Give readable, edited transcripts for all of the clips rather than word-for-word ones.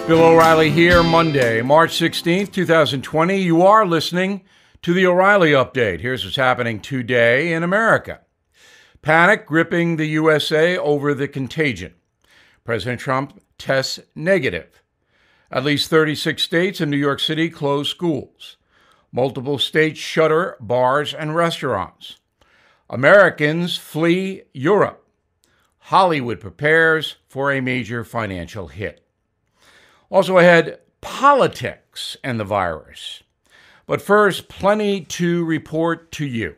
Bill O'Reilly here, Monday, March 16th, 2020. You are listening to the O'Reilly Update. Here's what's happening today in America. Panic gripping the USA over the contagion. President Trump tests negative. At least 36 states and New York City close schools. Multiple states shutter bars and restaurants. Americans flee Europe. Hollywood prepares for a major financial hit. Also ahead, politics and the virus. But first, plenty to report to you.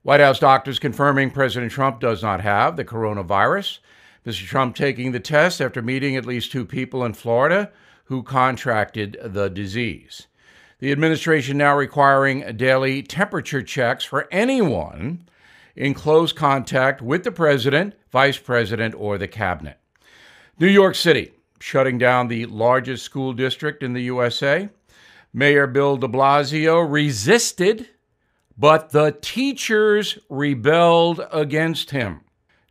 White House doctors confirming President Trump does not have the coronavirus. Mr. Trump taking the test after meeting at least 2 people in Florida who contracted the disease. The administration now requiring daily temperature checks for anyone in close contact with the president, vice president, or the cabinet. New York City, shutting down the largest school district in the USA. Mayor Bill de Blasio resisted, but the teachers rebelled against him.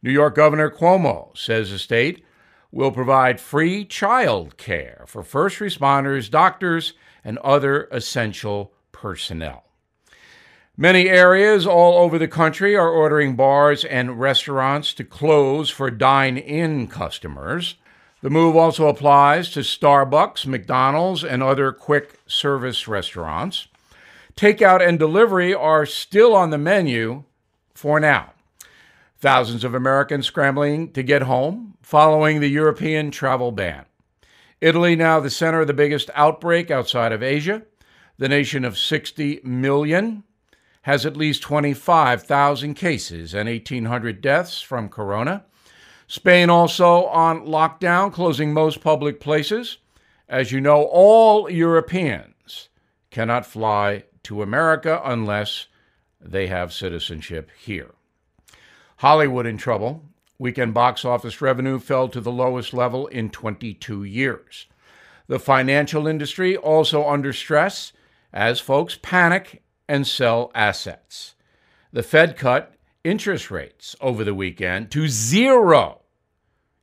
New York Governor Cuomo says the state will provide free child care for first responders, doctors, and other essential personnel. Many areas all over the country are ordering bars and restaurants to close for dine-in customers. The move also applies to Starbucks, McDonald's, and other quick service restaurants. Takeout and delivery are still on the menu for now. Thousands of Americans scrambling to get home following the European travel ban. Italy now the center of the biggest outbreak outside of Asia. The nation of 60 million has at least 25,000 cases and 1,800 deaths from corona. Spain also on lockdown, closing most public places. As you know, all Europeans cannot fly to America unless they have citizenship here. Hollywood in trouble. Weekend box office revenue fell to the lowest level in 22 years. The financial industry also under stress as folks panic and sell assets. The Fed cut interest rates over the weekend to 0.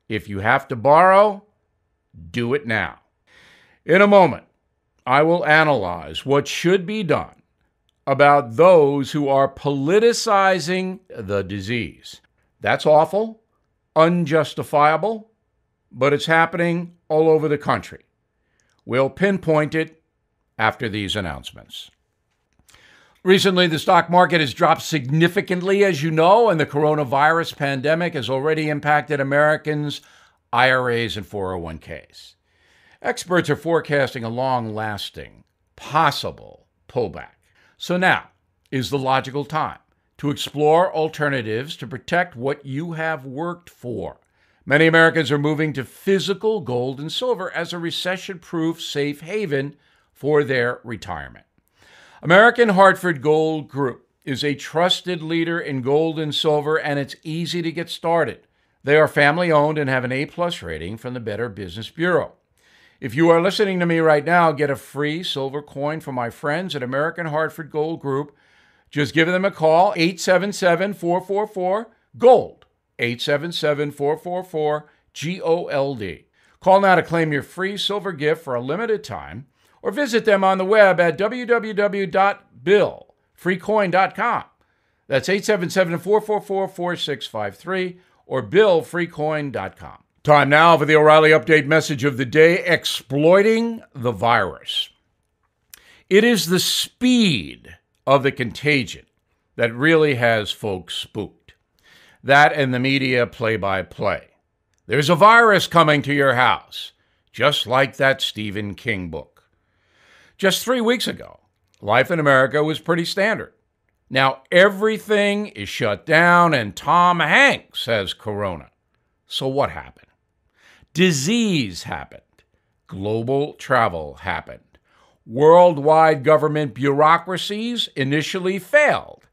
If you have to borrow, do it now. In a moment, I will analyze what should be done about those who are politicizing the disease. That's awful, unjustifiable, but it's happening all over the country. We'll pinpoint it after these announcements. Recently, the stock market has dropped significantly, as you know, and the coronavirus pandemic has already impacted Americans' IRAs and 401ks. Experts are forecasting a long-lasting, possible pullback. So now is the logical time to explore alternatives to protect what you have worked for. Many Americans are moving to physical gold and silver as a recession-proof safe haven for their retirement. American Hartford Gold Group is a trusted leader in gold and silver, and it's easy to get started. They are family-owned and have an A-plus rating from the Better Business Bureau. If you are listening to me right now, get a free silver coin from my friends at American Hartford Gold Group. Just give them a call, 877-444-GOLD, 877-444-GOLD. Call now to claim your free silver gift for a limited time, or visit them on the web at www.billfreecoin.com. That's 877-444-4653 or billfreecoin.com. Time now for the O'Reilly Update message of the day, exploiting the virus. It is the speed of the contagion that really has folks spooked. That and the media play-by-play. There's a virus coming to your house, just like that Stephen King book. Just 3 weeks ago, life in America was pretty standard. Now everything is shut down and Tom Hanks has corona. So what happened? Disease happened. Global travel happened. Worldwide government bureaucracies initially failed,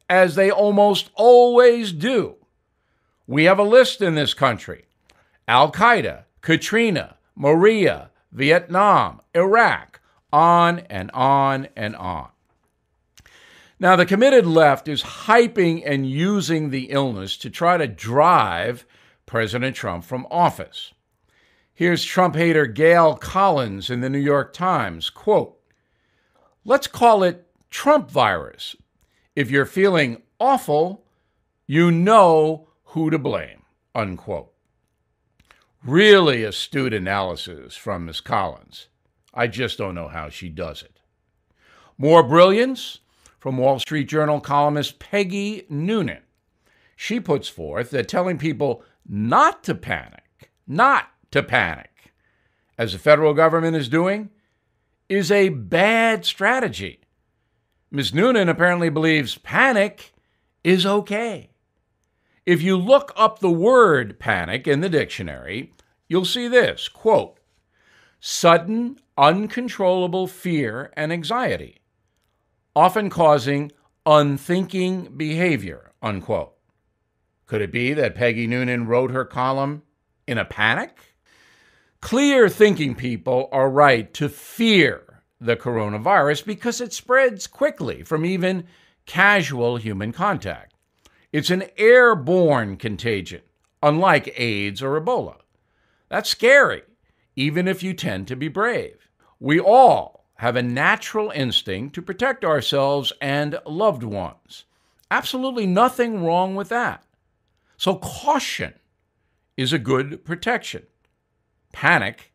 as they almost always do. We have a list in this country. Al-Qaeda, Katrina, Maria, Vietnam, Iraq, on and on and on. Now, the committed left is hyping and using the illness to try to drive President Trump from office. Here's Trump hater Gail Collins in the New York Times, quote, "Let's call it Trump virus. If you're feeling awful, you know who to blame," unquote. Really astute analysis from Ms. Collins. I just don't know how she does it. More brilliance from Wall Street Journal columnist Peggy Noonan. She puts forth that telling people not to panic, as the federal government is doing, is a bad strategy. Ms. Noonan apparently believes panic is okay. If you look up the word panic in the dictionary, you'll see this, quote, "sudden, uncontrollable fear and anxiety, often causing unthinking behavior," unquote. Could it be that Peggy Noonan wrote her column in a panic? Clear-thinking people are right to fear the coronavirus because it spreads quickly from even casual human contact. It's an airborne contagion, unlike AIDS or Ebola. That's scary, even if you tend to be brave. We all have a natural instinct to protect ourselves and loved ones. Absolutely nothing wrong with that. So caution is a good protection. Panic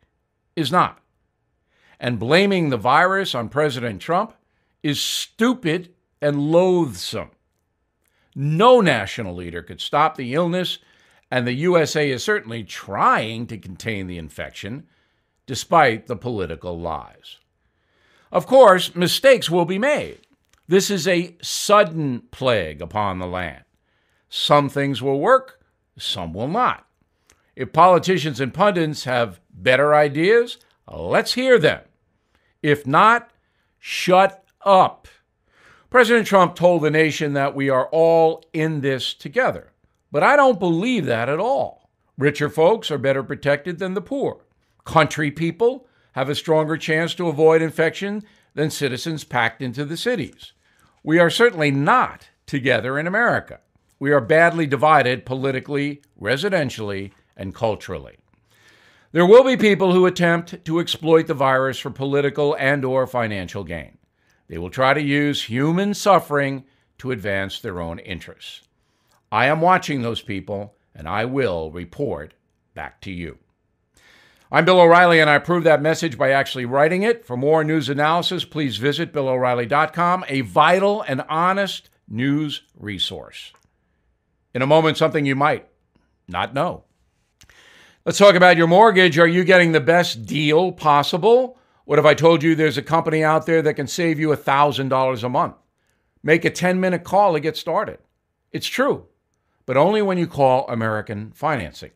is not. And blaming the virus on President Trump is stupid and loathsome. No national leader could stop the illness, and the USA is certainly trying to contain the infection, despite the political lies. Of course, mistakes will be made. This is a sudden plague upon the land. Some things will work, some will not. If politicians and pundits have better ideas, let's hear them. If not, shut up. President Trump told the nation that we are all in this together. But I don't believe that at all. Richer folks are better protected than the poor. Country people have a stronger chance to avoid infection than citizens packed into the cities. We are certainly not together in America. We are badly divided politically, residentially, and culturally. There will be people who attempt to exploit the virus for political and/or financial gain. They will try to use human suffering to advance their own interests. I am watching those people, and I will report back to you. I'm Bill O'Reilly, and I prove that message by actually writing it. For more news analysis, please visit BillO'Reilly.com, a vital and honest news resource. In a moment, something you might not know. Let's talk about your mortgage. Are you getting the best deal possible? What if I told you there's a company out there that can save you $1,000 a month? Make a 10-minute call to get started. It's true, but only when you call American Financing.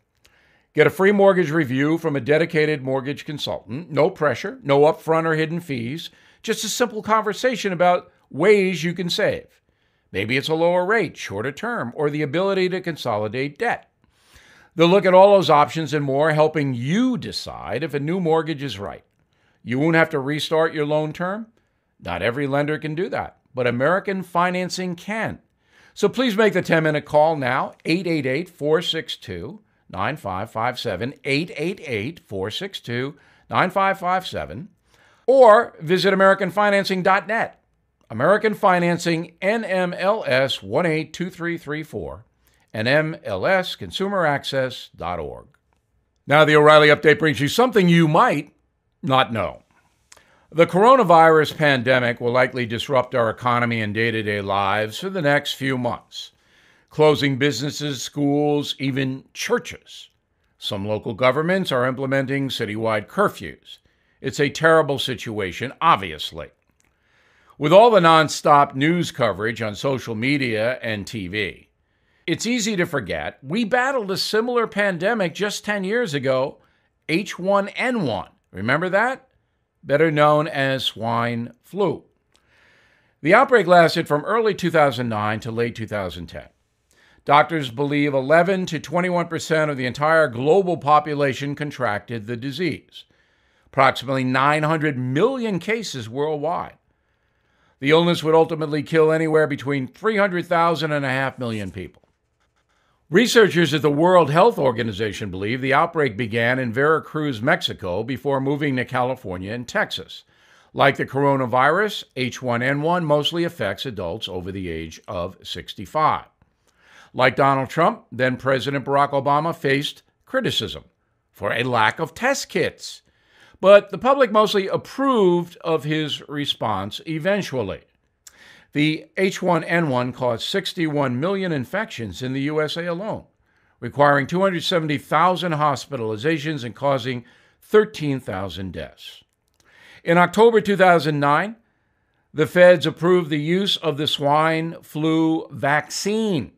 Get a free mortgage review from a dedicated mortgage consultant. No pressure, no upfront or hidden fees. Just a simple conversation about ways you can save. Maybe it's a lower rate, shorter term, or the ability to consolidate debt. They'll look at all those options and more, helping you decide if a new mortgage is right. You won't have to restart your loan term. Not every lender can do that, but American Financing can. So please make the 10-minute call now, 888-462-9557, 888-462-9557, or visit AmericanFinancing.net. American Financing, NMLS 182334, and MLSConsumerAccess.org. Now the O'Reilly Update brings you something you might not know. The coronavirus pandemic will likely disrupt our economy and day-to-day lives for the next few months, closing businesses, schools, even churches. Some local governments are implementing citywide curfews. It's a terrible situation, obviously. With all the nonstop news coverage on social media and TV, it's easy to forget we battled a similar pandemic just 10 years ago, H1N1. Remember that? Better known as swine flu. The outbreak lasted from early 2009 to late 2010. Doctors believe 11 to 21% of the entire global population contracted the disease. Approximately 900 million cases worldwide. The illness would ultimately kill anywhere between 300,000 and 500,000 people. Researchers at the World Health Organization believe the outbreak began in Veracruz, Mexico, before moving to California and Texas. Like the coronavirus, H1N1 mostly affects adults over the age of 65. Like Donald Trump, then President Barack Obama faced criticism for a lack of test kits. But the public mostly approved of his response eventually. The H1N1 caused 61 million infections in the USA alone, requiring 270,000 hospitalizations and causing 13,000 deaths. In October 2009, the feds approved the use of the swine flu vaccine.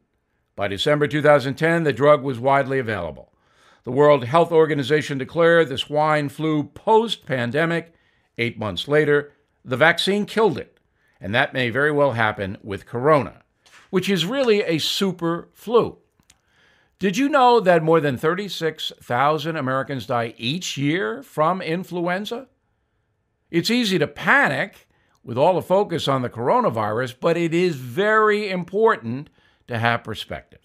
By December 2010, the drug was widely available. The World Health Organization declared the swine flu post-pandemic. 8 months later, the vaccine killed it, and that may very well happen with corona, which is really a super flu. Did you know that more than 36,000 Americans die each year from influenza? It's easy to panic with all the focus on the coronavirus, but it is very important to have perspective.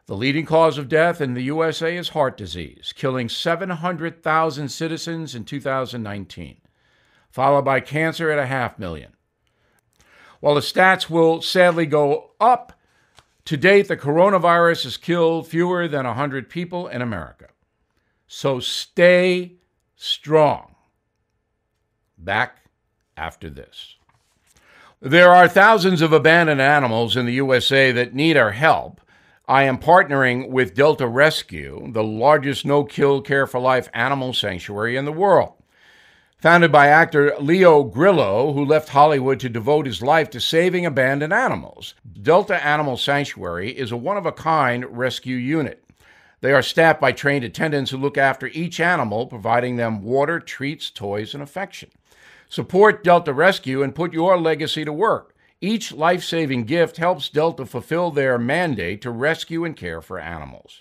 The leading cause of death in the USA is heart disease, killing 700,000 citizens in 2019, followed by cancer at 500,000. While the stats will sadly go up, to date the coronavirus has killed fewer than 100 people in America. So stay strong. Back after this. There are thousands of abandoned animals in the USA that need our help. I am partnering with Delta Rescue, the largest no-kill care-for-life animal sanctuary in the world. Founded by actor Leo Grillo, who left Hollywood to devote his life to saving abandoned animals, Delta Animal Sanctuary is a one-of-a-kind rescue unit. They are staffed by trained attendants who look after each animal, providing them water, treats, toys, and affection. Support Delta Rescue and put your legacy to work. Each life-saving gift helps Delta fulfill their mandate to rescue and care for animals.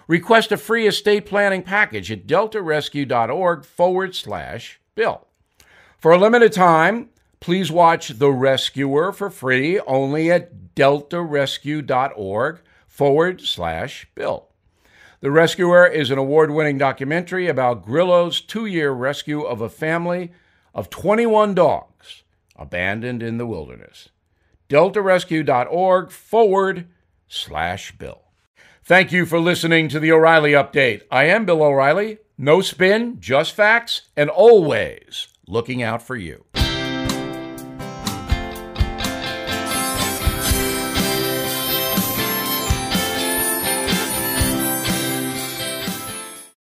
Request a free estate planning package at deltarescue.org/bill. For a limited time, please watch The Rescuer for free only at deltarescue.org/bill. The Rescuer is an award-winning documentary about Grillo's 2-year rescue of a family of 21 dogs abandoned in the wilderness. deltarescue.org/bill. Thank you for listening to the O'Reilly Update. I am Bill O'Reilly. No spin, just facts, and always looking out for you.